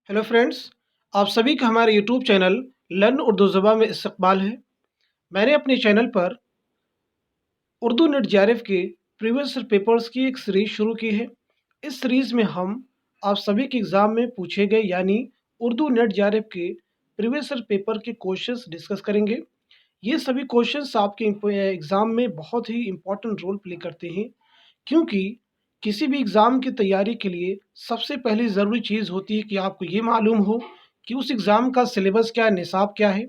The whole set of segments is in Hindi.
हेलो फ्रेंड्स, आप सभी का हमारे यूट्यूब चैनल लर्न उर्दू ज़ुबान में इस्तकबाल है। मैंने अपने चैनल पर उर्दू नेट जेआरएफ के प्रीवियस पेपर्स की एक सीरीज़ शुरू की है। इस सीरीज़ में हम आप सभी के एग्ज़ाम में पूछे गए यानी उर्दू नेट जेआरएफ के प्रीवियस पेपर के क्वेश्चंस डिस्कस करेंगे। ये सभी क्वेश्चंस आपके एग्ज़ाम में बहुत ही इम्पोर्टेंट रोल प्ले करते हैं, क्योंकि किसी भी एग्ज़ाम की तैयारी के लिए सबसे पहली ज़रूरी चीज़ होती है कि आपको ये मालूम हो कि उस एग्ज़ाम का सिलेबस क्या है, निसाब क्या है।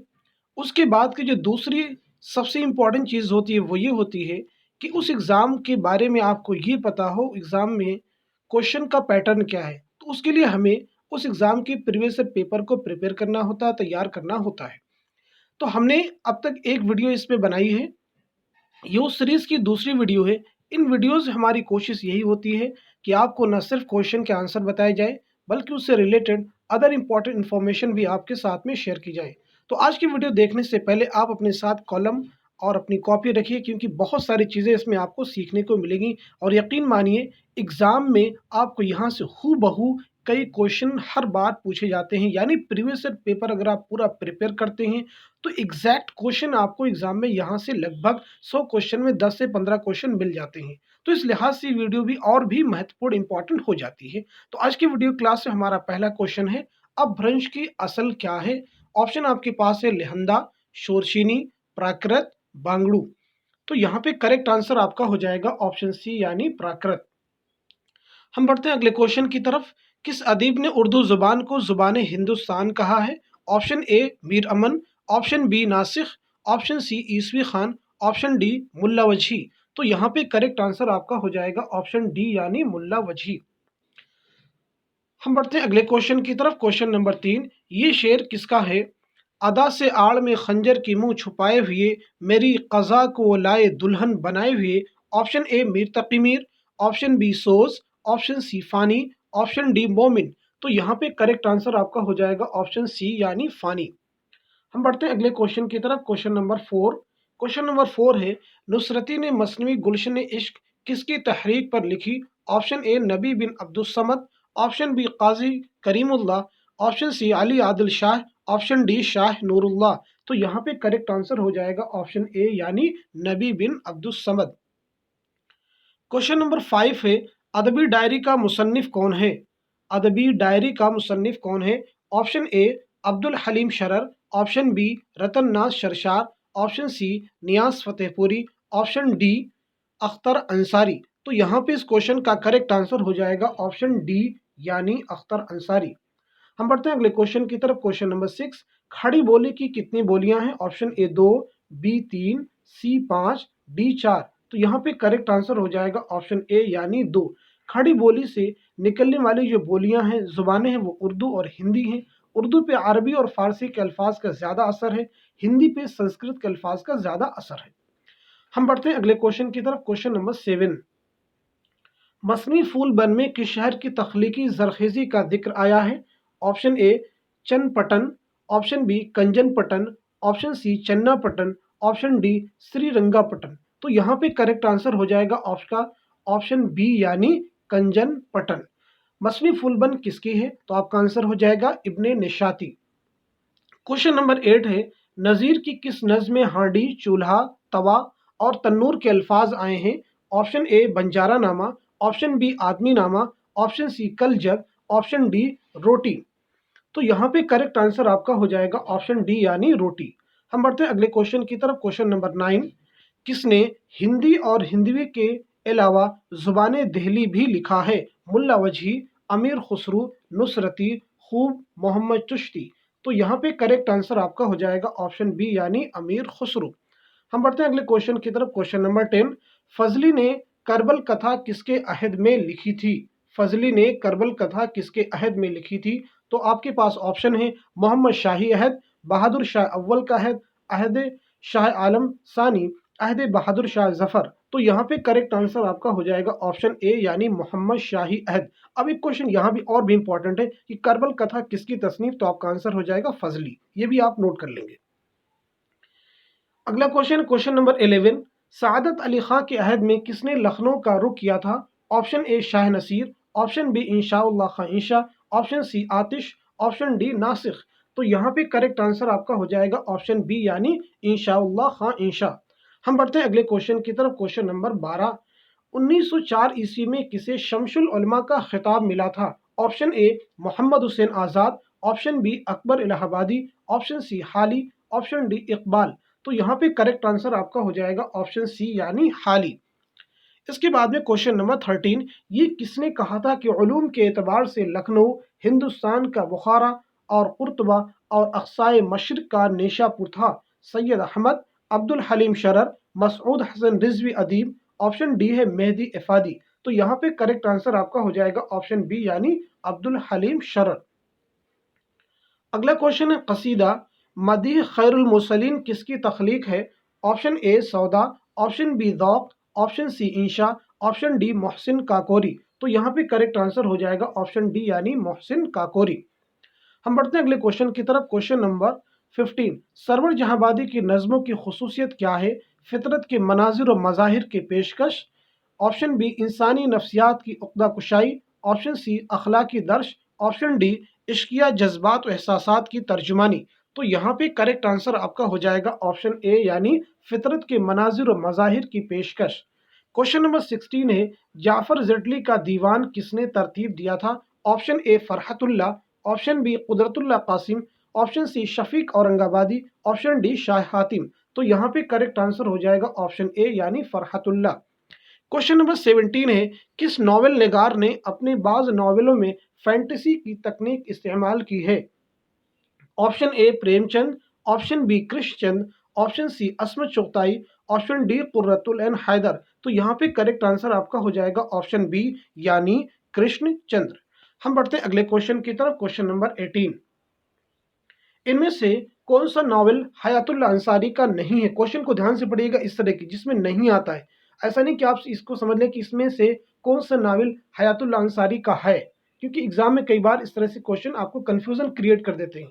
उसके बाद की जो दूसरी सबसे इम्पोर्टेंट चीज़ होती है वो ये होती है कि उस एग्ज़ाम के बारे में आपको ये पता हो एग्ज़ाम में क्वेश्चन का पैटर्न क्या है। तो उसके लिए हमें उस एग्ज़ाम के प्रीवियस पेपर को प्रिपेयर करना होता है, तैयार करना होता है। तो हमने अब तक एक वीडियो इस पे बनाई है, ये उस सीरीज़ की दूसरी वीडियो है। इन वीडियोज़ हमारी कोशिश यही होती है कि आपको न सिर्फ क्वेश्चन के आंसर बताए जाए, बल्कि उससे रिलेटेड अदर इम्पोर्टेंट इन्फॉर्मेशन भी आपके साथ में शेयर की जाए। तो आज की वीडियो देखने से पहले आप अपने साथ कॉलम और अपनी कॉपी रखिए, क्योंकि बहुत सारी चीज़ें इसमें आपको सीखने को मिलेंगी। और यकीन मानिए, एग्ज़ाम में आपको यहाँ से हूबहू कई क्वेश्चन हर बार पूछे जाते हैं, यानी प्रीवियस ईयर पेपर अगर आप पूरा प्रिपेयर करते हैं तो एग्जैक्ट क्वेश्चन आपको एग्जाम में यहाँ से लगभग 100 क्वेश्चन में 10 से 15 क्वेश्चन मिल जाते हैं। तो इस लिहाज से वीडियो भी और भी महत्वपूर्ण इंपॉर्टेंट हो जाती है। तो आज की वीडियो क्लास में हमारा पहला क्वेश्चन है, अपभ्रंश की असल क्या है। ऑप्शन आपके पास है लेहंदा, शोरशीनी, प्राकृत, बांगड़ू। तो यहाँ पे करेक्ट आंसर आपका हो जाएगा ऑप्शन सी यानी प्राकृत। हम बढ़ते हैं अगले क्वेश्चन की तरफ। किस अदीब ने उर्दू जुबान को जुबान हिंदुस्तान कहा है। Option A Mir Aman, option B Nasikh, option C Isvi Khan, option D Mulla Wajhi. तो यहाँ पे करेक्ट आंसर आपका हो जाएगा ऑप्शन डी यानी मुल्ला वजही। हम बढ़ते हैं अगले क्वेश्चन की तरफ। क्वेश्चन नंबर 3, ये शेर किसका है। अदा से आड़ में खंजर की मुंह छुपाए हुए, मेरी कज़ा को लाए दुल्हन बनाए हुए। Option A Mir Taqi Mir, option B Soz, option C Fani, option D मोमिन। तो यहाँ पे करेक्ट आंसर आपका हो जाएगा ऑप्शन सी यानी फानी। हम बढ़ते हैं अगले क्वेश्चन की तरफ। Question number 4। क्वेश्चन नंबर 4 है, नुसरती ने मसनवी गुलशन इश्क किसकी तहरीक पर लिखी। Option A Nabi Bin Abdussamad, option B Qazi Karimullah, option C Ali Adil Shah, option D Shah Nurullah. तो यहाँ पे करेक्ट आंसर हो जाएगा ऑप्शन ए यानी नबी बिन अब्दुस्समद। क्वेश्चन नंबर 5 है, अदबी डायरी का मुसन्निफ कौन है। अदबी डायरी का मुसन्निफ कौन है। Option A Abdul Halim Sharar, option B Ratan Naaz Sarshar, option C Niyaz Fatehpuri, option D Akhtar Ansari. तो यहाँ पे इस क्वेश्चन का करेक्ट आंसर हो जाएगा ऑप्शन डी यानी अख्तर अंसारी। हम बढ़ते हैं अगले क्वेश्चन की तरफ। क्वेश्चन नंबर 6, खड़ी बोली की कितनी बोलियां हैं। Option A 2, B 3, C 5, D 4। तो यहाँ पे करेक्ट आंसर हो जाएगा ऑप्शन ए यानी 2। खड़ी बोली से निकलने वाली जो बोलियां हैं, जुबानें हैं, वो उर्दू और हिंदी हैं। उर्दू पे अरबी और फारसी के अल्फाज का ज़्यादा असर है, हिंदी पे संस्कृत के अल्फाज का ज़्यादा असर है। हम बढ़ते हैं अगले क्वेश्चन की तरफ। क्वेश्चन नंबर 7, मसनी फूल बन में किस शहर की तख्लीकी जरखेज़ी का जिक्र आया है। Option A Channapatna, option B Kanjanapatna, option C Channapatna, option D Srirangapatna. तो यहाँ पे करेक्ट आंसर हो जाएगा आपका ऑप्शन बी यानी कंजनपटन। मसनी फूलबन किसकी है, तो आपका आंसर हो जाएगा इब्ने निशाती। क्वेश्चन नंबर 8 है, नज़ीर की किस नज़्म में हांडी, चूल्हा, तवा और तन्नूर के अल्फाज आए हैं। ऑप्शन ए बंजारा नामा, ऑप्शन बी आदमी नामा, ऑप्शन सी कल जग, ऑप्शन डी रोटी। तो यहाँ पे करेक्ट आंसर आपका हो जाएगा ऑप्शन डी यानी रोटी। हम बढ़ते हैं अगले क्वेश्चन की तरफ। क्वेश्चन नंबर 9, किसने हिंदी और हिंदवी के अलावा जुबान दहली भी लिखा है। मुल्ला वजही, अमीर खुसरू, नुसरती, खूब, मोहम्मद चिश्ती। तो यहाँ पे करेक्ट आंसर आपका हो जाएगा ऑप्शन बी यानी अमीर खुसरू। हम बढ़ते हैं अगले क्वेश्चन की तरफ। क्वेश्चन नंबर 10, फजली ने करबल कथा किसके अहद में लिखी थी। फजली ने करबल कथा किसके अहद में लिखी थी। तो आपके पास ऑप्शन है मोहम्मद शाही अहद, बहादुर शाह अव्वल का अहद, अहद शाह आलम सानी, अहद बहादुर शाह जफर। तो यहाँ पे करेक्ट आंसर आपका हो जाएगा ऑप्शन ए यानी मोहम्मद शाही अहद। अब एक क्वेश्चन यहाँ भी और भी इंपॉर्टेंट है कि करबल कथा किसकी तसनीफ, तो आपका आंसर हो जाएगा फजली। ये भी आप नोट कर लेंगे। अगला question, question number 11, Saadat Ali Khan के अहद में किसने लखनऊ का रुख किया था। Option A Shah Naseer, option B Inshallah Khan Insha, option C Atish, option D Nasikh. तो यहाँ पे करेक्ट आंसर आपका हो जाएगा ऑप्शन बी यानी इंशाअल्लाह, हाँ इंशा। हम बढ़ते हैं अगले क्वेश्चन की तरफ। क्वेश्चन नंबर 12, 1904 ईस्वी में किसे शमसुल उलमा का खिताब मिला था? Option A Mohammad Hussain Azad, option B Akbar Allahabadi, option C Hali, option D Iqbal. तो यहाँ पे करेक्ट आंसर आपका हो जाएगा ऑप्शन सी यानी हाली। इसके बाद में क्वेश्चन नंबर 13, ये किसने कहा था कि उलूम के एतबार से लखनऊ हिंदुस्तान का बुखारा और कुर्तबा और अक्साए मशरिक का नेशापुर था? सैयद अहमद, अब्दुल हलीम शरर, मसऊद हसन रिजवी अदीब, ऑप्शन डी है मेहदी इफादी। तो यहाँ पे करेक्ट आंसर आपका हो जाएगा ऑप्शन बी यानी अब्दुल हलीम शरर। अगला क्वेश्चन है कसीदा मदीह खैरुल मुरसलीन किसकी तख्लीक है? ऑप्शन ए सौदा, ऑप्शन बी ज़ौक़, ऑप्शन सी इंशा, ऑप्शन डी मोहसिन काकोरी। तो यहाँ पे करेक्ट आंसर हो जाएगा ऑप्शन डी यानी मोहसिन काकोरी। हम बढ़ते हैं अगले क्वेश्चन की तरफ। क्वेश्चन नंबर 15, सरवर जहांबादी की नज़मों की खुसूसियत क्या है? फितरत के मनाजिर और मज़ाहिर की पेशकश, ऑप्शन बी इंसानी नफ्सियात की उक़्दा कुशाई, ऑप्शन सी अखलाकी दर्श, ऑप्शन डी इश्किया जज्बात और एहसासात की तर्जुमानी। तो यहाँ पे करेक्ट आंसर आपका हो जाएगा ऑप्शन ए यानी फितरत के मनाजिर और मज़ाहिर की पेशकश। क्वेश्चन नंबर 16 है, जाफर जटली का दीवान किसने तरतीब दिया था? Option A Farhatullah, option B Qudratullah Qasim, option C Shafiq Aurangabadi, option D Shah Hatim. तो यहाँ पे करेक्ट आंसर हो जाएगा ऑप्शन ए यानी फरहतुल्ला। क्वेश्चन नंबर 17 है, किस नॉवेल निगार ने अपने बाज नॉवेलों में फैंटेसी की तकनीक इस्तेमाल की है? Option A Premchand, option B Krishnachand, option C Ismat Chughtai, option D Qurratul Ain Haider. तो यहाँ पे करेक्ट आंसर आपका हो जाएगा ऑप्शन बी यानी कृष्णचंद्र। हम बढ़ते हैं अगले क्वेश्चन की तरफ। क्वेश्चन नंबर 18, इनमें से कौन सा नॉवेल हयातुल्ला अंसारी का नहीं है? क्वेश्चन को ध्यान से पढ़िएगा, इस तरह की जिसमें नहीं आता है। ऐसा नहीं कि आप इसको समझ लें कि इसमें से कौन सा नॉवेल हयातुल्ला अंसारी का है, क्योंकि एग्जाम में कई बार इस तरह से क्वेश्चन आपको कंफ्यूजन क्रिएट कर देते हैं।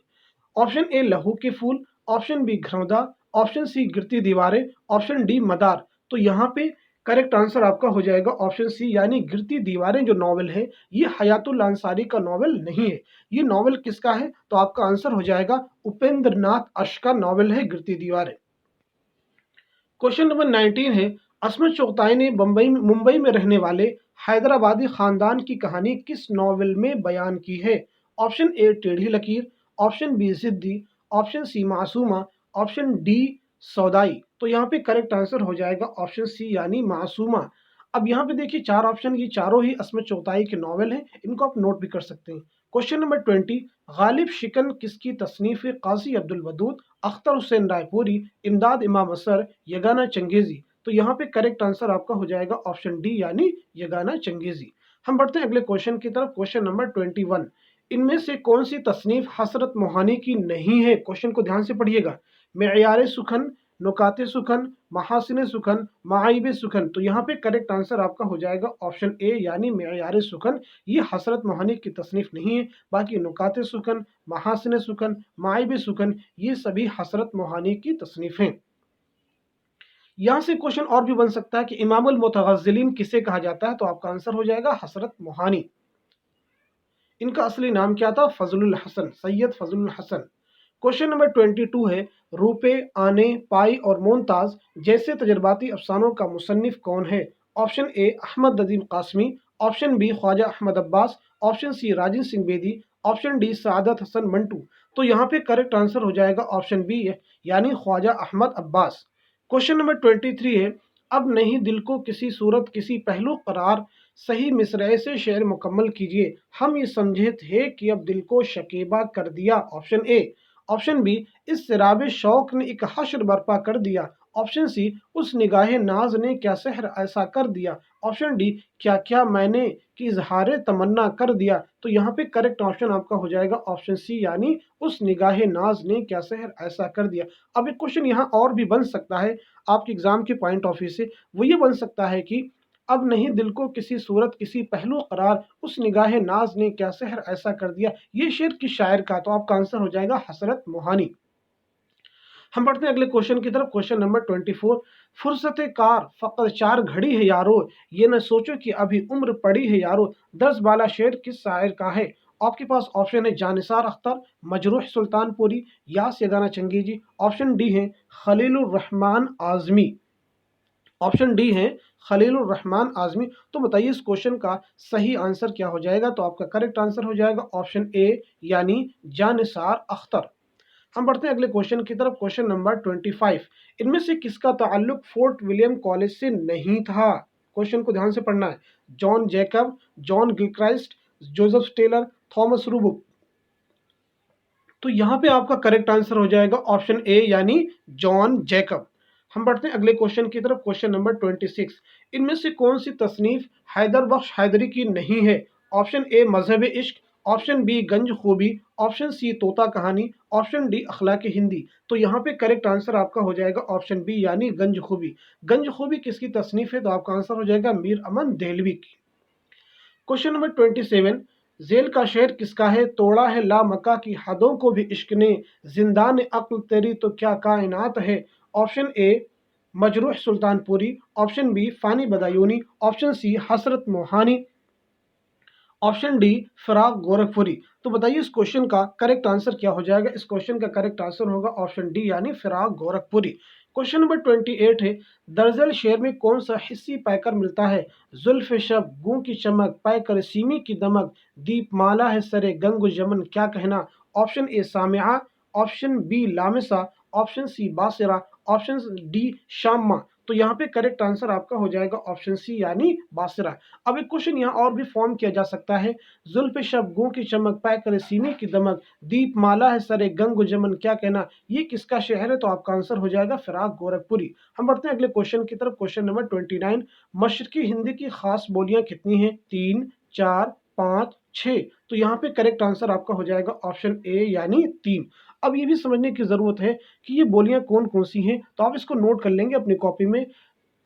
ऑप्शन ए लहू के फूल, ऑप्शन बी घरौदा, ऑप्शन सी गिरती दीवारें, ऑप्शन डी मदार। तो यहाँ पे करेक्ट आंसर आपका हो जाएगा ऑप्शन सी यानी गिरती दीवारें। जो नॉवेल है ये हयातुल्ला अंसारी का नॉवेल नहीं है। ये नॉवेल किसका है? तो आपका आंसर हो जाएगा उपेंद्र नाथ अश का नॉवेल है गिरती दीवारें। क्वेश्चन नंबर 19 है, अस्मत चुगताई ने मुंबई में रहने वाले हैदराबादी खानदान की कहानी किस नॉवेल में बयान की है? Option A Terhi Lakeer, option B Ziddi, option C Masooma, option D Saudai. तो यहाँ पे करेक्ट आंसर हो जाएगा ऑप्शन सी यानी मासूमा। अब यहाँ पे देखिए चार ऑप्शन, ये चारों ही अस्मत चुगताई के नॉवेल हैं, इनको आप नोट भी कर सकते हैं। क्वेश्चन नंबर 20, गालिब शिकन किसकी तसनीफ है? काजी अब्दुल वदूद, अख्तर हुसैन रायपुरी, इमदाद इमाम असर, यगाना चंगेजी। तो यहाँ पे करेक्ट आंसर आपका हो जाएगा ऑप्शन डी यानी यगाना चंगेजी। हम बढ़ते हैं अगले क्वेश्चन की तरफ। क्वेश्चन नंबर 21, इनमें से कौन सी तसनीफ हसरत मोहानी की नहीं है? क्वेश्चन को ध्यान से पढ़िएगा। मेयार सुखन, नुकाते सुखन, महासिन सुखन, माइब सुखन। तो यहाँ पे करेक्ट आंसर आपका हो जाएगा ऑप्शन ए यानी मेयार सुखन। ये हसरत मोहानी की तसनीफ नहीं है। बाकी नुकाते सुखन, महासिन सुखन, माइब सुखन ये सभी हसरत मोहानी की तसनीफ हैं। यहाँ से क्वेश्चन और भी बन सकता है कि इमामुल मुतगज़्ज़िलीन किसे कहा जाता है? तो आपका आंसर हो जाएगा हसरत मोहानी। इनका असली नाम क्या था? फजलुल हसन, सैयद फजलुल हसन। क्वेश्चन नंबर 22 है, रूपे, आने, पाई और मोमताज जैसे तजर्बाती अफसानों का मुसन्निफ कौन है? Option A Ahmad Nadeem Qasmi, option B Khwaja Ahmad Abbas, option C Rajinder Singh Bedi, option D Saadat Hasan Manto. तो यहाँ पे करेक्ट आंसर हो जाएगा ऑप्शन बी यानी ख्वाजा अहमद अब्बास। क्वेश्चन नंबर 23 है, अब नहीं दिल को किसी सूरत किसी पहलू करार, सही मिसरे से शेर मुकम्मल कीजिए। हम ये समझे थे कि अब दिल को शकीबा कर दिया। ऑप्शन ए, ऑप्शन बी इस सिराबे शौक ने एक हश्र बर्पा कर दिया, ऑप्शन सी उस निगाहे नाज ने क्या सहर ऐसा कर दिया, ऑप्शन डी क्या क्या मैंने कि इजहारे तमन्ना कर दिया। तो यहाँ पे करेक्ट ऑप्शन आपका हो जाएगा ऑप्शन सी यानी उस निगाहे नाज ने क्या सहर ऐसा कर दिया। अब एक क्वेश्चन यहाँ और भी बन सकता है आपके एग्जाम के पॉइंट ऑफ व्यू से, वो ये बन सकता है कि अब नहीं दिल को किसी सूरत किसी पहलू करार, उस निगाहे नाज ने क्या सहर ऐसा कर दिया। ये शेर किस शायर का? तो आपका आंसर हो जाएगा हसरत मोहानी। हम बढ़ते हैं अगले क्वेश्चन की तरफ। क्वेश्चन नंबर 24, फुर्सत कार फकत 4 घड़ी है यारो, ये न सोचो कि अभी उम्र पड़ी है यारो, 10 बाला शेर किस शायर का है? आपके पास ऑप्शन है जानिसार अख्तर, मजरूह सुल्तानपुरी या सैयदाना चंगेजी। ऑप्शन डी है खलीलुर रहमान आज़मी। ऑप्शन डी है खलीलुर रहमान आज़मी। तो बताइए इस क्वेश्चन का सही आंसर क्या हो जाएगा? तो आपका करेक्ट आंसर हो जाएगा ऑप्शन ए यानी जानिसार अख्तर। हम बढ़ते हैं अगले क्वेश्चन की तरफ। क्वेश्चन नंबर 25, इनमें से किसका ताल्लुक फोर्ट विलियम कॉलेज से नहीं था? क्वेश्चन को ध्यान से पढ़ना है। John Jacob, John Gilchrist, Joseph Taylor, Thomas Roebuck. तो यहाँ पे आपका करेक्ट आंसर हो जाएगा ऑप्शन ए यानी जॉन जैकब। हम बढ़ते हैं अगले क्वेश्चन की तरफ। क्वेश्चन नंबर 26, इनमें से कौन सी तसनीफ हैदर बख्श हैदरी की नहीं है? ऑप्शन ए मजहब इश्क, ऑप्शन बी गंज खूबी, ऑप्शन सी तोता कहानी, ऑप्शन डी अखलाक हिंदी। तो यहाँ पे करेक्ट आंसर आपका हो जाएगा ऑप्शन बी यानी गंज खूबी। गंज खूबी किसकी तसनीफ है? तो आपका आंसर हो जाएगा मीर अमन देहलवी की। क्वेश्चन नंबर 27, जेल का शेर किसका है? तोड़ा है ला मका की हदों को भी इश्क ने, जिंदान अक्ल तेरी तो क्या कायनात है। Option A Majrooh Sultanpuri, option B Fani Badayuni, option C Hasrat Mohani, option D Firaq Gorakhpuri. तो बताइए इस क्वेश्चन का करेक्ट आंसर क्या हो जाएगा? इस क्वेश्चन का करेक्ट आंसर होगा ऑप्शन डी यानी फिराक गोरखपुरी। क्वेश्चन नंबर 28 है, दरअसल शेर में कौन सा हिस्सी पाकर मिलता है? जुल्फ शब, गूं की चमक, पाकर सीमी की दमक, दीप माला है सरे गंग जमन क्या कहना। Option A Samiya, option B Lamisa, option C Basira, option D Shama. तो यहाँ पे करेक्ट आंसर आपका हो जाएगा ऑप्शन सी यानी बासिरा। अब एक क्वेश्चन यहाँ और भी फॉर्म किया जा सकता है। जुल्फ शब, गूं की चमक, पाए करे सीने की दमक, दीप माला है सरे गंग जमन क्या कहना। ये किसका शहर है? तो आपका आंसर हो जाएगा फिराक गोरखपुरी। हम बढ़ते हैं अगले क्वेश्चन की तरफ। क्वेश्चन नंबर 29, मशरकी हिंदी की खास बोलियां कितनी हैं? 3, 4, 5, 6। तो यहाँ पे करेक्ट आंसर आपका हो जाएगा ऑप्शन ए यानी 3। अब ये भी समझने की जरूरत है कि ये बोलियां कौन कौन सी हैं, तो आप इसको नोट कर लेंगे अपनी कॉपी में।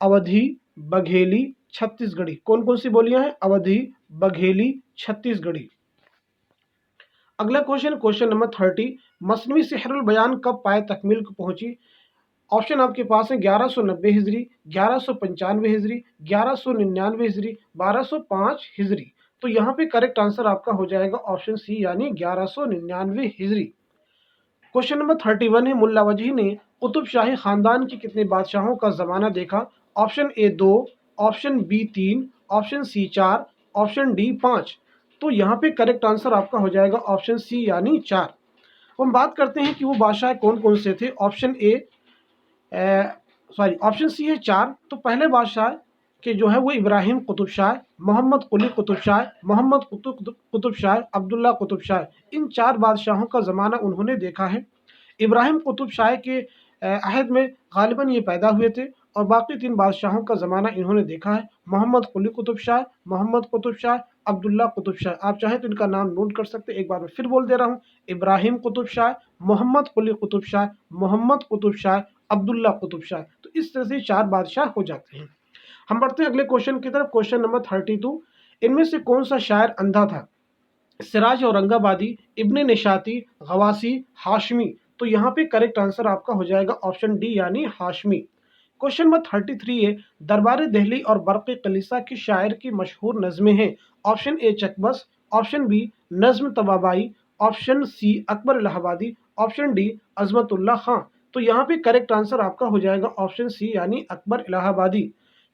अवधी, बघेली, छत्तीसगढ़ी। कौन कौन सी बोलियां हैं? अवधी, बघेली, छत्तीसगढ़ी। अगला क्वेश्चन, क्वेश्चन नंबर 30, मसनवी सिहरुल बयान कब पाए तकमील को पहुंची? ऑप्शन आपके पास है 1190 हिजरी, 1195 हिजरी, 1199 हिजरी, 1205 हिजरी। तो यहाँ पे करेक्ट आंसर आपका हो जाएगा ऑप्शन सी यानी 1199 हिजरी। क्वेश्चन नंबर 31 है, मुल्ला वजही ने कुतुब शाही खानदान के कितने बादशाहों का जमाना देखा? Option A 2, option B 3, option C 4, option D 5। तो यहाँ पे करेक्ट आंसर आपका हो जाएगा ऑप्शन सी यानी 4। हम बात करते हैं कि वो बादशाह कौन कौन से थे। ऑप्शन ए ऑप्शन सी है 4। तो पहले बादशाह के जो है वो इब्राहिम कुतुब शाह, मोहम्मद कुली कुतुब शाह, मोहम्मद कुतुब शाह, अब्दुल्ला कुतुब शाह। इन 4 बादशाहों का ज़माना उन्होंने देखा है। इब्राहिम कुतुब शाह के अहद में गालिबन ये पैदा हुए थे और बाकी 3 बादशाहों का ज़माना इन्होंने देखा है। मोहम्मद कुली कुतुब शाह, मोहम्मद कुतुब शाह, अब्दुल्ला कुतुब शाह। आप चाहें तो इनका नाम नोट कर सकते हैं। एक बार मैं फिर बोल दे रहा हूँ, इब्राहिम कुतुब शाह, मोहम्मद कुली कुतुब शाह, मोहम्मद कुतुब शाह, अब्दुल्ला कुतुब शाह। तो इस तरह से 4 बादशाह हो जाते हैं। हम बढ़ते हैं अगले क्वेश्चन की तरफ। क्वेश्चन नंबर 32, इनमें से कौन सा शायर अंधा था? सिराज औरंगाबादी, इब्ने निशाती, गवासी, हाशमी। तो यहाँ पे करेक्ट आंसर आपका हो जाएगा ऑप्शन डी यानी हाशमी। क्वेश्चन नंबर 33 है, दरबार दिल्ली और बरक़ी कलीसा की शायर की मशहूर नज़में हैं। ऑप्शन ए चकबस, ऑप्शन बी नज़्म तबाबाई, option C Akbar Allahabadi, option D Azmatullah खां। तो यहाँ पे करेक्ट आंसर आपका हो जाएगा ऑप्शन सी यानी अकबर इलाहाबादी।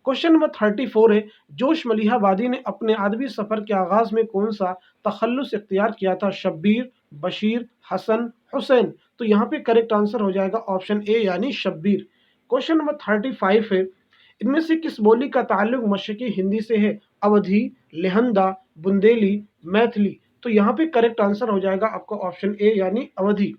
क्वेश्चन नंबर 34 है, जोश मलिहाबादी ने अपने अदबी सफ़र के आगाज़ में कौन सा तखल्लुस इख्तियार किया था? शब्बीर, बशीर, हसन, हुसैन। तो यहाँ पे करेक्ट आंसर हो जाएगा ऑप्शन ए यानी शब्बीर। क्वेश्चन नंबर 35 है, इनमें से किस बोली का ताल्लुक मशरकी हिंदी से है? अवधी, लेहंदा, बुंदेली, मैथिली। तो यहाँ पे करेक्ट आंसर हो जाएगा आपका ऑप्शन ए यानी अवधी।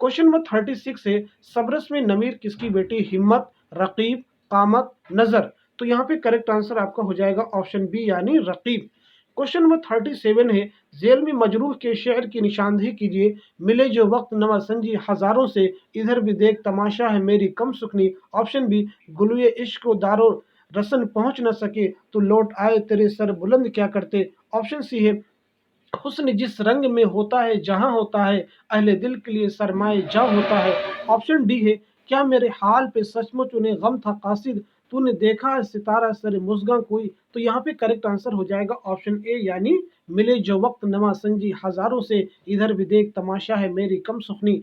क्वेश्चन नंबर 36 है, सबरस में नमीर किसकी बेटी? हिम्मत, रकीब, कामत, नजर। तो यहाँ पे करेक्ट आंसर आपका हो जाएगा ऑप्शन बी यानी रकीब। क्वेश्चन नंबर 37 है, जेल में मजरूह के शेर की निशानदेही कीजिए। मिले जो वक्त नवा संजी हजारों से, इधर भी देख तमाशा है मेरी कम सुखनी। ऑप्शन बी गुलुए इश्क दारो रसन पहुंच न सके, तो लौट आए तेरे सर बुलंद क्या करते। ऑप्शन सी है हुस्न जिस रंग में होता है जहां होता है, अहले दिल के लिए सरमाए जा होता है। ऑप्शन डी है क्या मेरे हाल पे सचमुच उन्हें गम था कासिद, तूने देखा सितारा सर मुस्गा कोई, तो यहाँ पे करेक्ट आंसर हो जाएगा ऑप्शन ए यानी मिले जो वक्त नमा संजी हजारों से, इधर भी देख तमाशा है मेरी कम सुखनी।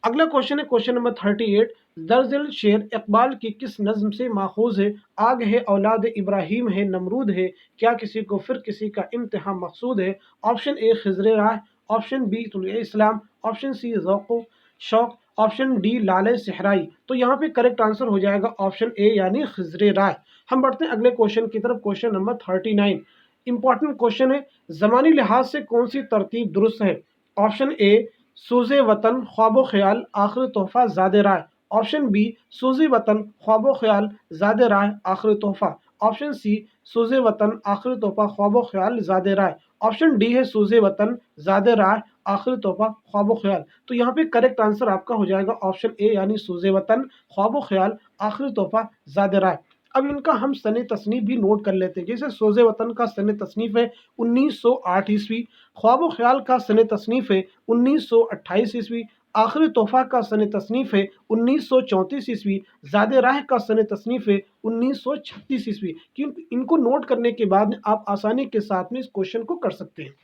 अगला क्वेश्चन है क्वेश्चन नंबर 38। दरअसल शेर इकबाल की किस नज्म से माखूज है? आग है औलाद इब्राहिम है नमरूद है, क्या किसी को फिर किसी का इम्तिहान मकसूद है? ऑप्शन ए खिजर राह, ऑप्शन बी तुलुए इस्लाम, ऑप्शन सी ज़ौक़ शौक, ऑप्शन डी लाले सहराई। तो यहाँ पे करेक्ट आंसर हो जाएगा ऑप्शन ए यानी खिजर राह। हम बढ़ते हैं अगले क्वेश्चन की तरफ, क्वेश्चन नंबर 39। इंपॉर्टेंट क्वेश्चन है, जमानी लिहाज से कौन सी तरतीब दुरुस्त है? ऑप्शन ए सूज़े वतन ख्वाबो ख्याल आखिर तोहफा ज़ादे राय, ऑप्शन बी सूज़े वतन ख्वाबो ख्याल ज़ादे राय आखिर तोहफा, ऑप्शन सी सूज़े वतन आखिर तोहफा ख्वाबो ख्याल ज़ादे राय, ऑप्शन डी है सूज़े वतन ज़ादे राय आखिर तोहफा ख्वाबो ख्याल। तो यहाँ पे करेक्ट आंसर आपका हो जाएगा ऑप्शन ए यानी सूज़े वतन ख्वाबो ख्याल आखिर तोहफा ज़ादे राय। अब इनका हम सने तसनीफ भी नोट कर लेते हैं। जैसे सोज़े वतन का सने तसनीफ है 1908 ईस्वी, ख्वाब ख्याल का सने तसनीफ है 1928 ईस्वी, आखिरी तोहफा का सने तसनीफ है 1934 ईस्वी, ज़ादे राह का सने तसनीफ है 1936 ईस्वी। इनको नोट करने के बाद आप आसानी के साथ में इस क्वेश्चन को कर सकते हैं।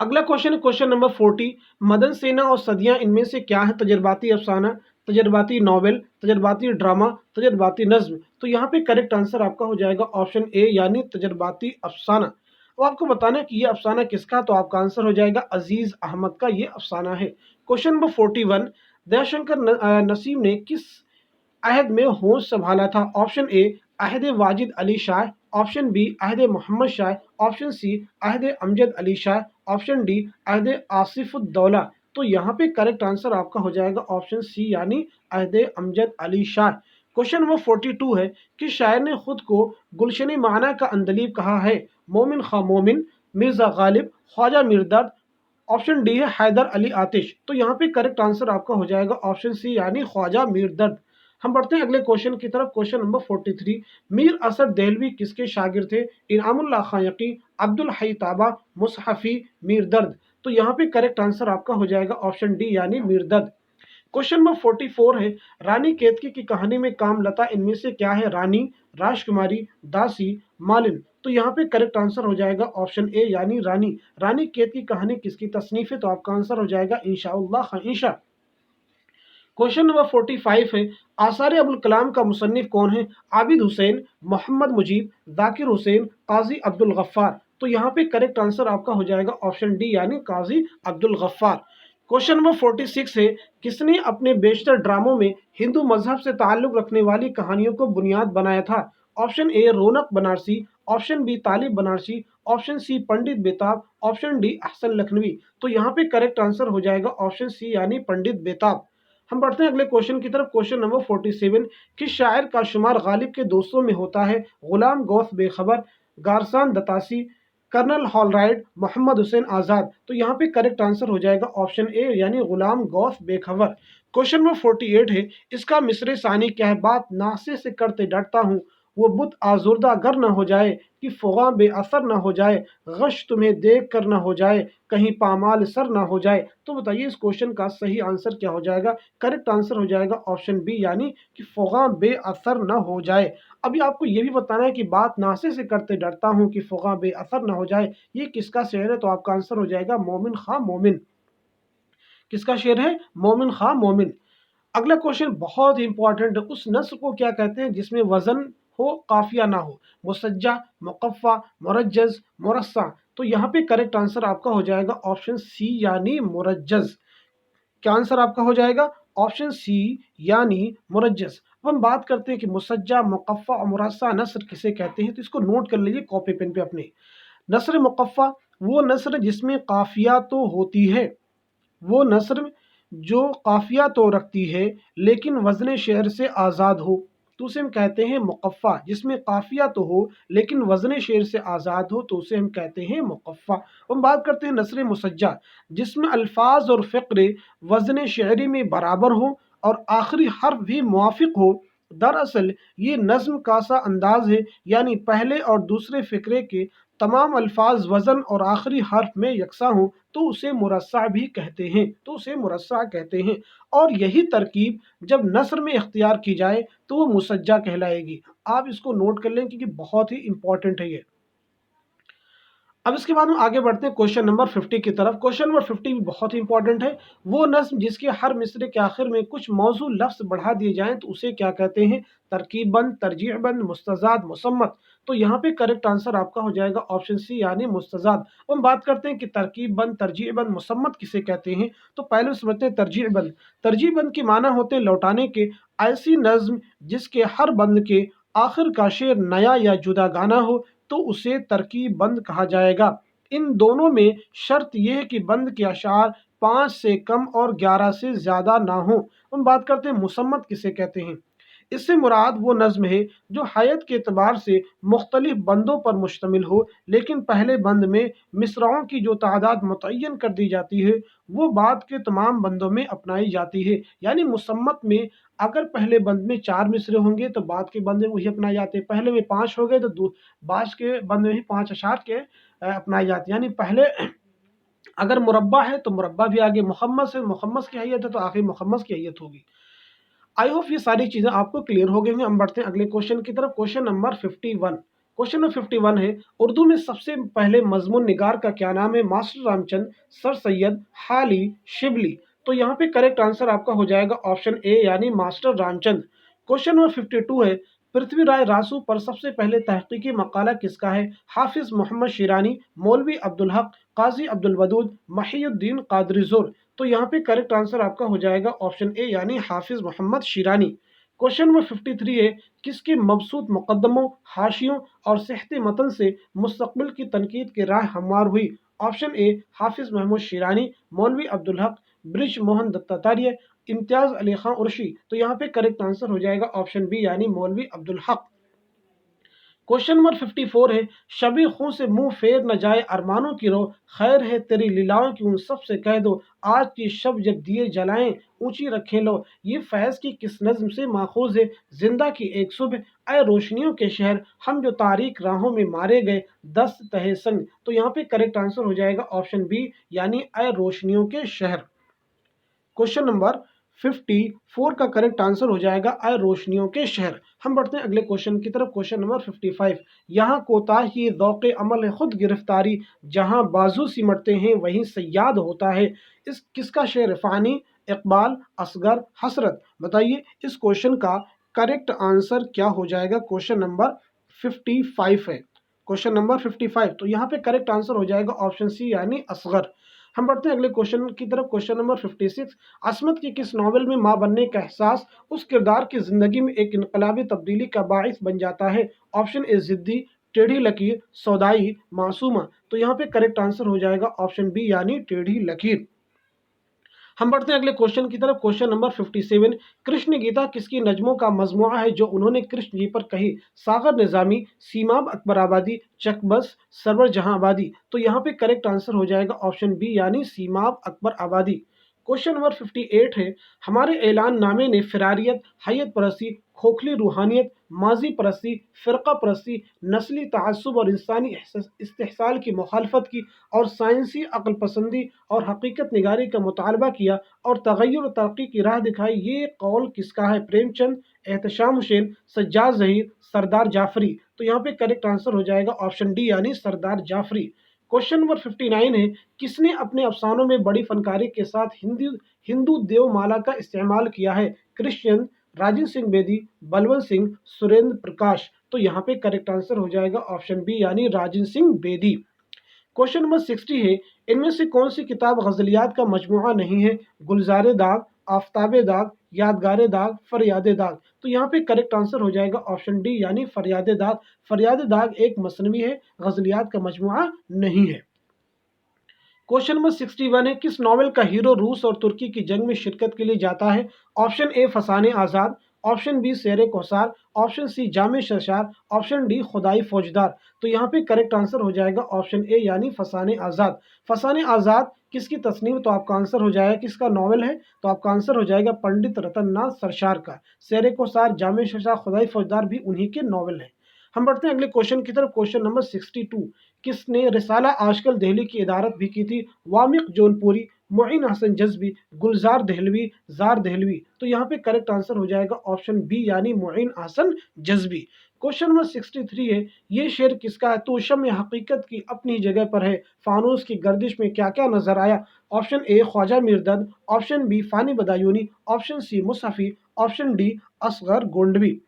अगला क्वेश्चन है क्वेश्चन नंबर 40। मदन सेना और सदियां इनमें से क्या है? तजर्बाती अफसाना, तजर्बाती नावल, तजर्बाती ड्रामा, तजर्बाती नज्म। तो यहाँ पे करेक्ट आंसर आपका हो जाएगा ऑप्शन ए यानी तजर्बाती अफसाना। अब आपको बताना है कि ये अफसाना किसका, तो आपका आंसर हो जाएगा अजीज अहमद का ये अफसाना है। Question number 41। दयाशंकर नसीम ने किस अहद में होश संभाला था? ऑप्शन ए अहद वाजिद अली शाह, ऑप्शन बी अहद मोहम्मद शाह, ऑप्शन सी अहद अमजद अली शाह, ऑप्शन डी अहद आसिफुद्दौला। तो यहाँ पे करेक्ट आंसर आपका हो जाएगा ऑप्शन सी यानी अहद अमजद अली शाह। क्वेश्चन नंबर 42 है कि शायर ने खुद को गुलशन माना का अंदलीब कहा है? मोमिन खा मोमिन, मिर्जा गालिब, ख्वाजा मिर्दर्द, ऑप्शन डी है हैदर अली आतिश। तो यहाँ पे करेक्ट आंसर आपका हो जाएगा ऑप्शन सी यानी ख्वाजा मिर्दर्द। हम बढ़ते हैं अगले क्वेश्चन की तरफ, क्वेश्चन नंबर 43। मीर असद देहलवी किसके शागिर्द थे? इनामुल्लाह खां यकी, अब्दुल हई ताबा, मुसहफी, मीर दर्द। तो यहाँ पे करेक्ट आंसर आपका हो जाएगा ऑप्शन डी यानी मीर दर्द। क्वेश्चन नंबर 44 है, रानी केतकी की कहानी में कामलता इनमें से क्या है? रानी, राजकुमारी, दासी, मालिन। तो यहाँ पे करेक्ट आंसर हो जाएगा ऑप्शन ए यानी रानी। रानी केतकी कहानी किसकी तसनीफ है? तो आपका आंसर हो जाएगा इंशाअल्लाह खां इंशा। क्वेश्चन नंबर 45 है, आसार अबुल कलाम का मुसन्निफ कौन है? आबिद हुसैन, मोहम्मद मुजीब, जाकिर हुसैन, काजी अब्दुल गफ्फार। तो यहाँ पे करेक्ट आंसर आपका हो जाएगा ऑप्शन डी यानी काजी अब्दुल गफ्फार। क्वेश्चन नंबर 46 है, किसने अपने बेशतर ड्रामों में हिंदू मजहब से ताल्लुक रखने वाली कहानियों को बुनियाद बनाया था? Option A Raunaq Banarasi, option B Talib Banarasi, option C Pandit Betab, option D Ahsan Lucknowi. तो यहाँ पे करेक्ट आंसर हो जाएगा ऑप्शन सी यानी पंडित बेताब। हम बढ़ते हैं अगले क्वेश्चन की तरफ, क्वेश्चन नंबर 47। किस शायर का शुमार गालिब के दोस्तों में होता है? गुलाम गौस बेखबर, गारसान दतासी, कर्नल हॉलराइड, मोहम्मद हुसैन आज़ाद। तो यहाँ पे करेक्ट आंसर हो जाएगा ऑप्शन ए यानी गुलाम गौस बेखबर। क्वेश्चन नंबर 48 है, इसका मिसरे सानी क्या है? बात नासे से करते डरता हूँ, वो बुत आजुर्दा गर न हो जाए, कि फ़ुगा बेअसर न हो जाए, गश तुम्हें देख कर न हो जाए, कहीं पामाल सर न हो जाए। तो बताइए इस क्वेश्चन का सही आंसर क्या हो जाएगा? करेक्ट आंसर हो जाएगा ऑप्शन बी यानी कि फ़ुगा बेअसर न हो जाए। अभी आपको ये भी बताना है कि बात नासे से करते डरता हूँ कि फ़ुगा बेअसर न हो जाए, ये किसका शेर है? तो आपका आंसर हो जाएगा मोमिन खां मोमिन। किसका शेर है? मोमिन खां मोमिन। अगला क्वेश्चन बहुत ही इंपॉर्टेंट है, उस नस्ल को क्या कहते हैं जिसमें वजन हो काफिया ना हो? मुसज्जा, मुकफ्फा, मुरज्जज, मुरस्सा। तो यहाँ पे करेक्ट आंसर आपका हो जाएगा ऑप्शन सी यानी मुरज्जज। क्या आंसर आपका हो जाएगा? ऑप्शन सी यानी मुरज्जज। अब हम बात करते हैं कि मुसज्जा, मुकफ्फा और मुरस्सा नस्र किसे कहते हैं, तो इसको नोट कर लीजिए कॉपी पेन पे अपने। नस्र मुकफ्फा वो नस्र जिसमें काफिया तो होती है, वो नस्र जो काफिया तो रखती है लेकिन वजन शेर से आज़ाद हो, तो उसे हम कहते हैं मुकफ़ा। जिसमें काफिया तो हो लेकिन वजन शेर से आज़ाद हो, तो उसे हम कहते हैं मुकफ़ा। हम बात करते हैं नस्र मुसज्जा, जिसमें अल्फाज और फ़िक्र वजन शेरी में बराबर हो और आखिरी हर्फ भी मुआफ़िक हो, दरअसल ये नज़्म का सा अंदाज है, यानी पहले और दूसरे फ़िक्रे के तमाम अल्फाज वज़न और आखिरी हर्फ में यकसा हों तो उसे मुरस्सा भी कहते हैं, और यही तरकीब जब नस्र में इख्तियार की जाए तो वो मुसज्जा कहलाएगी। आप इसको नोट कर लें क्योंकि बहुत ही इंपॉर्टेंट है ये। अब इसके बाद हम आगे बढ़ते हैं क्वेश्चन नंबर 50 की तरफ। क्वेश्चन नंबर 50 भी बहुत ही इंपॉर्टेंट है। वो नस्म जिसके हर मिसरे के आखिर में कुछ मौजू लफ्ज़ बढ़ा दिए जाएं तो उसे क्या कहते हैं? तरकीबबंद, तरजीहबंद, मुस्तज़ाद, मुसम्मत। तो यहाँ पे करेक्ट आंसर आपका हो जाएगा ऑप्शन सी यानी मुस्तज़ाद। हम बात करते हैं कि तरकीबबंद, तरजीहबंद, मुसम्मत किसे कहते हैं। तो पहले समझते हैं तरजीहबंद। तरजीहबंद के माना होते हैं लौटाने के। ऐसी नज्म जिसके हर बंद के आखिर का शेर नया या जुदा गाना हो तो उसे तरकीब बंद कहा जाएगा। इन दोनों में शर्त यह है कि बंद के अशार 5 से कम और 11 से ज़्यादा ना हो। हम बात करते हैं मुसम्मत किसे कहते हैं। इससे मुराद वो नज़्म है जो हैत के एतबार से मुख्तलिफ बंदों पर मुश्तमिल हो, लेकिन पहले बंद में मिसराओं की जो तादाद मुतय्यन कर दी जाती है वो बाद के तमाम बंदों में अपनाई जाती है। यानी मुसम्मत में अगर पहले बंद में 4 मिसरे होंगे तो बाद के बंद में वही अपनाए जाते हैं। पहले में 5 हो गए तो बाद के बंद में ही 5 अशार के अपनाए जाते हैं। यानी पहले अगर मुरब्बा है तो मुरब्बा भी आगे, मुखम्मस है मुखम्मस की हैयत है तो आखिर मुखम्मस की हैयत होगी। आई होप ये सारी चीज़ें आपको क्लियर हो गई होंगी। हम बढ़ते हैं अगले क्वेश्चन की तरफ। Question number 51। क्वेश्चन नंबर 51 है, उर्दू में सबसे पहले मजमून निगार का क्या नाम है? मास्टर रामचंद, सर सैयद, हाली, शिबली। तो यहाँ पे करेक्ट आंसर आपका हो जाएगा ऑप्शन ए यानी मास्टर रामचंद। क्वेश्चन नंबर 52 है, पृथ्वी राय रासू पर सबसे पहले तहकीकी मकाला किसका है? हाफिज मोहम्मद शिरानी, मौलवी अब्दुल हक, काजी अब्दुल वदूद, महियुद्दीन कादरी ज़ुर। तो यहाँ पे करेक्ट आंसर आपका हो जाएगा ऑप्शन ए यानी हाफिज मोहम्मद शिरानी। क्वेश्चन नंबर 53 है, किसके मबसूत मुकदमों, हाशियों और सेहते मतन से मुस्तकबिल की तनकीद की राह हमवार हुई? ऑप्शन ए हाफिज महमूद शिरानी, मौलवी अब्दुल हक, ब्रिज मोहन दत्तात्रेय, इम्तियाज अली खां उर्शी। तो यहाँ पे करेक्ट आंसर हो जाएगा ऑप्शन बी यानी मौलवी अब्दुल हक। क्वेश्चन नंबर 54 है, शबी खूं से मुंह फेर न जाए अरमानों की रो, खैर है तेरी लीलाओं की उन सब से कह दो, आज की शब जब दिए जलाएं ऊंची रखें लो। ये फैज़ की किस नज़्म से माखूज है? जिंदा की एक सुबह, ए रोशनियों के शहर, हम जो तारीक राहों में मारे गए, दस्त तहे संग। तो यहाँ पे करेक्ट आंसर हो जाएगा ऑप्शन बी यानी ए रोशनियों के शहर। क्वेश्चन नंबर 54 का करेक्ट आंसर हो जाएगा अ रोशनियों के शहर। हम बढ़ते हैं अगले क्वेश्चन की तरफ। क्वेश्चन नंबर 55, यहाँ कोताही ज़ौक़ अमल है खुद गिरफ्तारी, जहाँ बाजू सिमटते हैं वहीं सयाद होता है। इस किसका शेर? फ़ानी, इकबाल, असगर, हसरत। बताइए इस क्वेश्चन का करेक्ट आंसर क्या हो जाएगा? क्वेश्चन नंबर 55 है। क्वेश्चन नंबर 55, तो यहाँ पे करेक्ट आंसर हो जाएगा ऑप्शन सी यानी असगर। हम बढ़ते हैं अगले क्वेश्चन की तरफ। क्वेश्चन नंबर 56, असमत की किस नावल में माँ बनने का एहसास उस किरदार की जिंदगी में एक इनकलाबी तब्दीली का बाइस बन जाता है? ऑप्शन ए जिद्दी, टेढ़ी लकीर, सौदाई, मासूमा। तो यहाँ पे करेक्ट आंसर हो जाएगा ऑप्शन बी यानी टेढ़ी लकीर। हम बढ़ते हैं अगले क्वेश्चन की तरफ। क्वेश्चन नंबर 57, कृष्ण गीता किसकी नज्मों का मजमुआ है जो उन्होंने कृष्ण जी पर कही? सागर निजामी, सीमाब अकबर आबादी, चकबस, सरवर जहां आबादी। तो यहाँ पे करेक्ट आंसर हो जाएगा ऑप्शन बी यानी सीमाब अकबर आबादी। क्वेश्चन नंबर 58 है, हमारे ऐलान नामे ने फिरारियत, हैत परस्ती, खोखली रूहानियत, माजी परस्ती, फ़िरका परस्ती, नस्ली तआस्सुब और इंसानी इस्तेहसाल की मुखालफत की, और साइंसी अक्ल पसंदी और हकीकत निगारी का मुतालबा किया और तगय्युर तरक्की की राह दिखाई। ये कौल किसका है? प्रेमचंद, एहतशाम हुसैन, सज्जाद ज़हीर, सरदार जाफरी। तो यहाँ पे करेक्ट आंसर हो जाएगा ऑप्शन डी यानी सरदार जाफरी। क्वेश्चन नंबर 59 है, किसने अपने अफसानों में बड़ी फनकारी के साथ हिंदू देवमाला का इस्तेमाल किया है? क्रिश्चियन, राजन सिंह बेदी, बलवंत सिंह, सुरेंद्र प्रकाश। तो यहाँ पे करेक्ट आंसर हो जाएगा ऑप्शन बी यानी राजन सिंह बेदी। क्वेश्चन नंबर 60 है, इनमें से कौन सी किताब गजलियात का मजमुआ नहीं है? गुलजार दाग, आफ्ताब दाग, यादगार दाग, फरियाद दाग। तो यहाँ पे करेक्ट आंसर हो जाएगा ऑप्शन डी यानी फरियाद दाग। फरियाद दाग एक मसनवी है, गजलियात का मजमुआ नहीं है। क्वेश्चन नंबर 61 है, किस नॉवेल का हीरो रूस और तुर्की की जंग में शिरकत के लिए जाता है? ऑप्शन ए फसाने आज़ाद, ऑप्शन बी शेर कोसार, ऑप्शन सी जामे शरशार, ऑप्शन डी खुदाई फौजदार। तो यहाँ पे करेक्ट आंसर हो जाएगा ऑप्शन ए यानी फसाने आज़ाद। फसाने आज़ाद किसकी तस्नीफ, तो आपका आंसर हो जाएगा किसका नॉवल है, तो आपका आंसर हो जाएगा पंडित रतन नाथ सरशार का। शेर को सार, जामे शशा, खुदाई फौजदार भी उन्हीं के नॉवल हैं। हम बढ़ते हैं अगले क्वेश्चन की तरफ। क्वेश्चन नंबर 62, किसने रिसाला आजकल दहली की इदारत भी की थी? वामिक जौनपुरी, मोइन हसन जज्बी, गुलजार दहलवी, जार दहलवी। तो यहाँ पे करेक्ट आंसर हो जाएगा ऑप्शन बी यानी मोइन हसन जज्बी। क्वेश्चन नंबर 63 है, ये शेर किसका है? तो शम्य हकीकत की अपनी जगह पर है, फानूस की गर्दिश में क्या क्या नजर आया? Option A Khwaja Mir Dard, option B Fani Badayuni, option C Mushafi, option D Asghar Gondvi.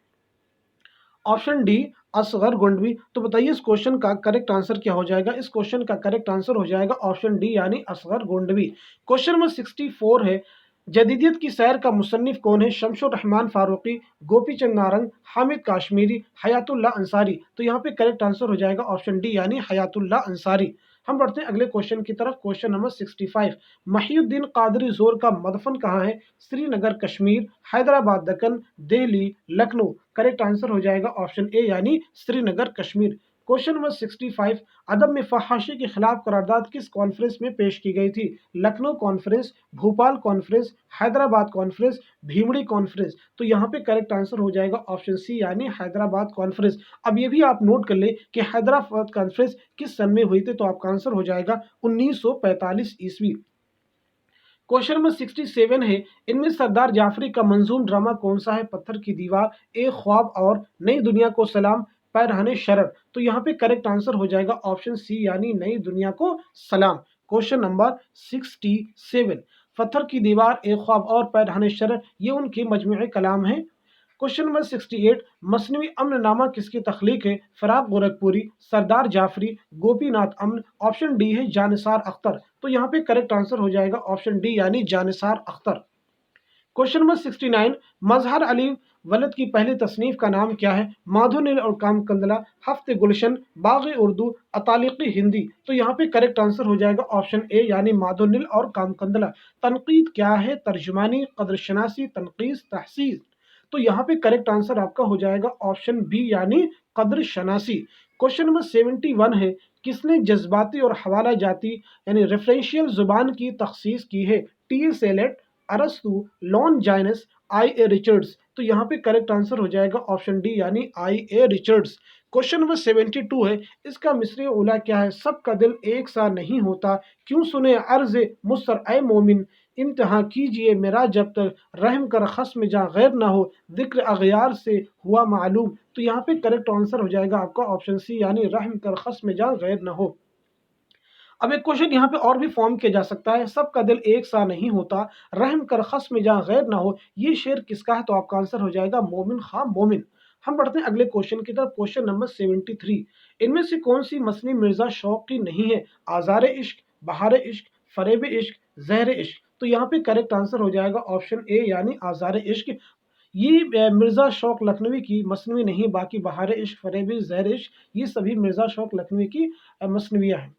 Option D Asghar Gondvi. तो बताइए इस क्वेश्चन का करेक्ट आंसर क्या हो जाएगा? इस क्वेश्चन का करेक्ट आंसर हो जाएगा ऑप्शन डी यानी असगर गोंडवी। क्वेश्चन नंबर 64 है, जदीदियत की सैर का मुसन्निफ कौन है? शमशुर रहमान फारूकी, गोपी चंद नारंग, हामिद काश्मीरी, हयातुल्लाह अंसारी। तो यहाँ पे करेक्ट आंसर हो जाएगा ऑप्शन डी यानी हयातुल्लाह अंसारी। हम बढ़ते हैं अगले क्वेश्चन की तरफ। क्वेश्चन नंबर 65, महिउद्दीन कादरी जोर का मदफन कहाँ है? श्रीनगर कश्मीर, हैदराबाद दक्कन, दिल्ली, लखनऊ। करेक्ट आंसर हो जाएगा ऑप्शन ए यानी श्रीनगर कश्मीर। क्वेश्चन नंबर 65, अदब में फहाशी के खिलाफ करारदाद किस कॉन्फ्रेंस में पेश की गई थी? Lucknow conference, Bhopal conference, Hyderabad conference, Bhimri conference. तो यहाँ पे करेक्ट आंसर हो जाएगा ऑप्शन सी यानी हैदराबाद कॉन्फ्रेंस। अब ये भी आप नोट कर ले कि हैदराबाद कॉन्फ्रेंस किस सन में हुई थी, तो आपका आंसर हो जाएगा 1945 ईस्वी। क्वेश्चन नंबर 67 है, इनमें सरदार जाफरी का मंजूम ड्रामा कौन सा है? पत्थर की दीवार, ए ख्वाब और नई दुनिया को सलाम, पैरहने शरर। तो यहाँ पे करेक्ट आंसर हो जाएगा ऑप्शन सी यानी नई दुनिया को सलाम। क्वेश्चन नंबर 67, पत्थर की दीवार, ए ख्वाब और पैरहने शरर ये उनके मजमूए कलाम हैं। क्वेश्चन नंबर 68, मसनवी अमननामा किसकी तख्लीक है? फराग गोरखपुरी, सरदार जाफरी, गोपीनाथ अमन। ऑप्शन डी है जानिसार अख्तर। तो यहाँ पे करेक्ट आंसर हो जाएगा ऑप्शन डी यानी जानिसार अख्तर। क्वेश्चन नंबर 69, मजहर अली वलद की पहली तसनीफ का नाम क्या है? माधुनिल और कामकंदला, हफ्ते गुलशन, बाग़ उर्दू, अतालिकी हिंदी। तो यहाँ पे करेक्ट आंसर हो जाएगा ऑप्शन ए यानी माधुनिल और कामकंदला। तनकीद क्या है? तर्जुमानी, कदरशनासी, तनकीस, तहसीस। तो यहाँ पे करेक्ट आंसर आपका हो जाएगा ऑप्शन बी यानी कद्र शनासी। क्वेश्चन नंबर 71 है, किसने जज्बाती और हवाला जाती यानी रेफरेंशियल जुबान की तखसीस की है? टी एस एलेट, अरस्तु, लॉन जाइनस, आई ए रिचर्ड्स। तो यहाँ पे करेक्ट आंसर हो जाएगा ऑप्शन डी यानी आई ए रिचर्ड्स। क्वेश्चन नंबर 72 है, इसका मिसरे उला क्या है? सबका दिल एक सा नहीं होता, क्यों सुने अर्ज मुस्तर ए मोमिन, इम्तिहा कीजिए मेरा जब तक, रहम कर खस्म जा गैर ना हो, जिक्र अगयार से हुआ मालूम। तो यहाँ पे करेक्ट आंसर हो जाएगा आपका ऑप्शन सी यानी रहम कर खस्म जा गैर ना हो। अब एक क्वेश्चन यहाँ पे और भी फॉर्म किया जा सकता है, सबका दिल एक सा नहीं होता, रहम कर खस्म जहाँ गैर ना हो, ये शेर किसका है? तो आपका आंसर हो जाएगा मोमिन खां मोमिन। हम बढ़ते हैं अगले क्वेश्चन की तरफ। क्वेश्चन नंबर 73, इनमें से कौन सी मसनी मिर्जा शौक की नहीं है? आज़ार इश्क, बहार इश्क, फरेब इश्क, जहर इश्क। तो यहाँ पे करेक्ट आंसर हो जाएगा ऑप्शन ए यानी आज़ार इश्क। ये मिर्जा शौक लखनवी की मसनवी नहीं, बाकी बहार इश्क, फरेब इश्क, जहर इश्क ये सभी मिर्जा शौक लखनवी की मसनवियाँ हैं।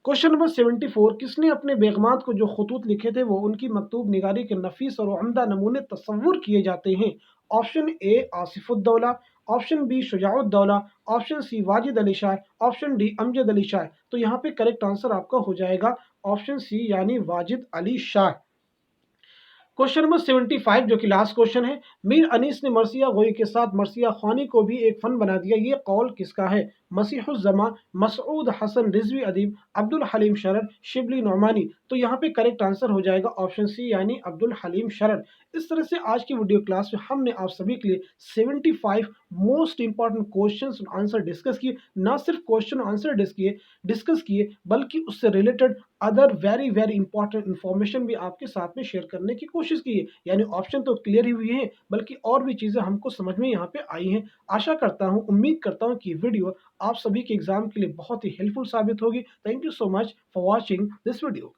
क्वेश्चन नंबर 74, किसने अपने बेगमात को जो खतूत लिखे थे वो उनकी मकतूब निगारी के नफीस और उम्दा नमूने तस्वुर किए जाते हैं? Option A Asafuddaula, option B Shujauddaula, option C Wajid Ali Shah, option D Amjad Ali Shah. तो यहाँ पे करेक्ट आंसर आपका हो जाएगा ऑप्शन सी यानी वाजिद अली शाह। क्वेश्चन नंबर 75 जो कि लास्ट क्वेश्चन है, मीर अनीस ने मरसिया गोई के साथ मरसिया ख्वानी को भी एक फन बना दिया, ये कौल किसका है? मसीहुज़्ज़मा, मसऊद हसन रिजवी अदीब, अब्दुल हलीम शरर, शिबली नौमानी। तो यहाँ पे करेक्ट आंसर हो जाएगा ऑप्शन सी यानी अब्दुल हलीम शरर। इस तरह से आज की वीडियो क्लास में हमने आप सभी के लिए 75 मोस्ट इंपॉर्टेंट क्वेश्चंस और आंसर डिस्कस किए। ना सिर्फ क्वेश्चन आंसर डिस्कस किए बल्कि उससे related other very very important information भी आपके साथ में शेयर करने की कोशिश की है। यानी ऑप्शन तो क्लियर ही हुए हैं बल्कि और भी चीज़ें हमको समझ में यहाँ पे आई हैं। आशा करता हूँ, उम्मीद करता हूँ कि वीडियो आप सभी के एग्जाम के लिए बहुत ही हेल्पफुल साबित होगी। Thank you so much for watching this video.